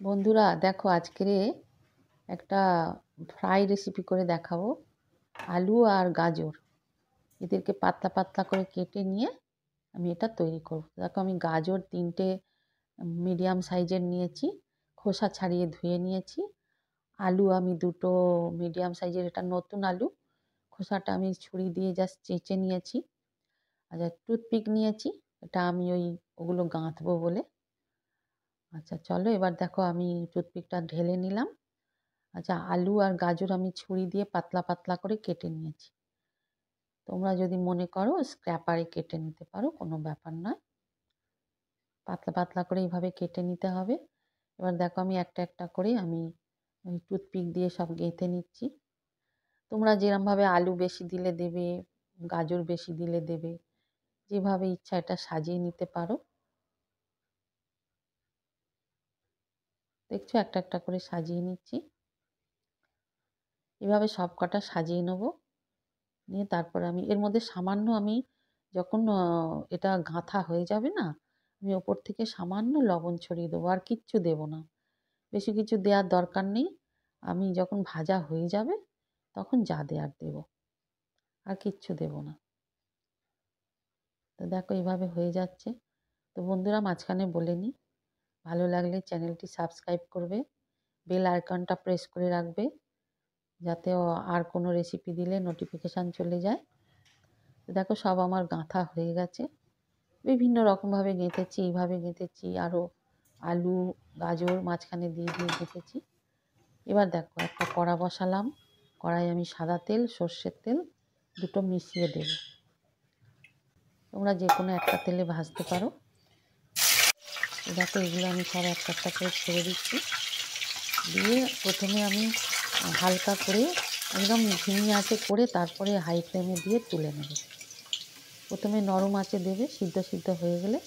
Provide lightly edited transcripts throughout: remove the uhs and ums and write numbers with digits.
বন্ধুরা দেখো আজকে একটা ফ্রাই রেসিপি করে দেখাবো। আলু আর গাজর এদেরকে পাতলা পাতলা করে কেটে নিয়ে আমি এটা তৈরি করব। দেখো আমি গাজর 3টে মিডিয়াম সাইজের নিয়েছি, খোসা ছাড়িয়ে ধুয়ে নিয়েছি। আলু আমি 2টো মিডিয়াম সাইজের, এটা নতুন আলু, খোসাটা আমি ছুরি দিয়ে জাস্ট চেঁচে নিয়েছি। আচ্ছা, টুথপিক নিয়েছি, এটা আমি ওগুলো গাঁথবো বলে। আচ্ছা চলো, এবার দেখো আমি টুথপিকটা ঢেলে নিলাম। আচ্ছা, আলু আর গাজর আমি ছুরি দিয়ে পাতলা পাতলা করে কেটে নিয়েছি। তোমরা যদি মনে করো স্ক্র্যাপারে কেটে নিতে পারো, কোনো ব্যাপার নয়। পাতলা পাতলা করে এইভাবে কেটে নিতে হবে। এবার দেখো আমি একটা একটা করে আমি টুথপিক দিয়ে সব গেঁথে নিচ্ছি। তোমরা যেরমভাবে আলু বেশি দিলে দেবে, গাজর বেশি দিলে দেবে, যেভাবে ইচ্ছা এটা সাজিয়ে নিতে পারো। দেখছো একটা একটা করে সাজিয়ে নিচ্ছি। এভাবে সব কটা সাজিয়ে নেবো। নিয়ে তারপর আমি এর মধ্যে সামান্য আমি যখন এটা গাঁথা হয়ে যাবে না, আমি ওপর থেকে সামান্য লবণ ছড়িয়ে দেবো, আর কিচ্ছু দেবো না। বেশি কিছু দেওয়ার দরকার নেই। আমি যখন ভাজা হয়ে যাবে তখন যা দেওয়ার দেবো, আর কিচ্ছু দেবো না। তো দেখো এইভাবে হয়ে যাচ্ছে। তো বন্ধুরা মাঝখানে বলে নিই, ভালো লাগলে চ্যানেলটি সাবস্ক্রাইব করবে, বেল আইকনটা প্রেস করে রাখবে, যাতে আর কোনো রেসিপি দিলে নোটিফিকেশান চলে যায়। তো দেখো সব আমার গাঁথা হয়ে গেছে। বিভিন্ন রকমভাবে গেঁথেছি, এইভাবে গেঁথেছি, আরও আলু গাজর মাঝখানে দিয়ে দিয়ে গেঁথেছি। এবার দেখো একটা কড়া বসালাম, কড়াই আমি সাদা তেল সর্ষের তেল দুটো মিশিয়ে দেব। তোমরা যে কোনো একটা তেলে ভাজতে পারো। দেখো এগুলো আমি সব একটা একটা করে ছেড়ে দিচ্ছি। দিয়ে প্রথমে আমি হালকা করে একদম ধিমি আঁচে করে তারপরে হাই ফ্লেমে দিয়ে তুলে নেব। প্রথমে নরম আঁচে দেবে, সিদ্ধ সিদ্ধ হয়ে গেলে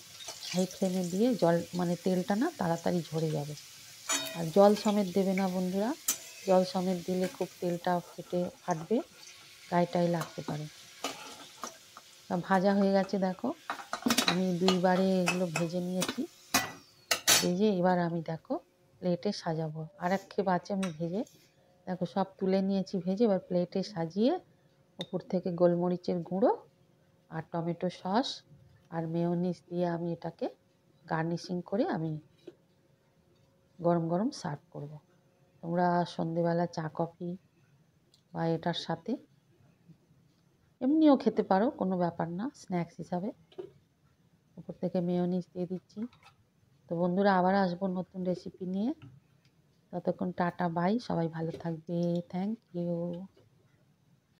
হাই ফ্লেমে দিয়ে জল মানে তেলটা না তাড়াতাড়ি ঝরে যাবে। আর জল সমেত দেবে না বন্ধুরা, জল সমেত দিলে খুব তেলটা ফাটবে, গায়ে টায়ে লাগতে পারে। ভাজা হয়ে গেছে দেখো, আমি 2বারে এগুলো ভেজে নিয়েছি। ভেজে এবার আমি দেখো প্লেটে সাজাবো। আর এক খেপ আছে আমি ভেজে, দেখো সব তুলে নিয়েছি ভেজে। এবার প্লেটে সাজিয়ে উপর থেকে গোলমরিচের গুঁড়ো আর টমেটো সস আর মেয়োনিজ দিয়ে আমি এটাকে গার্নিশিং করে আমি গরম গরম সার্ভ করব। তোমরা সন্ধেবেলা চা কফি বা এটার সাথে এমনিও খেতে পারো, কোনো ব্যাপার না, স্ন্যাক্স হিসাবে। উপর থেকে মেয়োনিজ দিয়ে দিচ্ছি। তো বন্ধুরা আবার আসবো নতুন রেসিপি নিয়ে। ততক্ষণ টাটা বাই, সবাই ভালো থাকবে, থ্যাংক ইউ।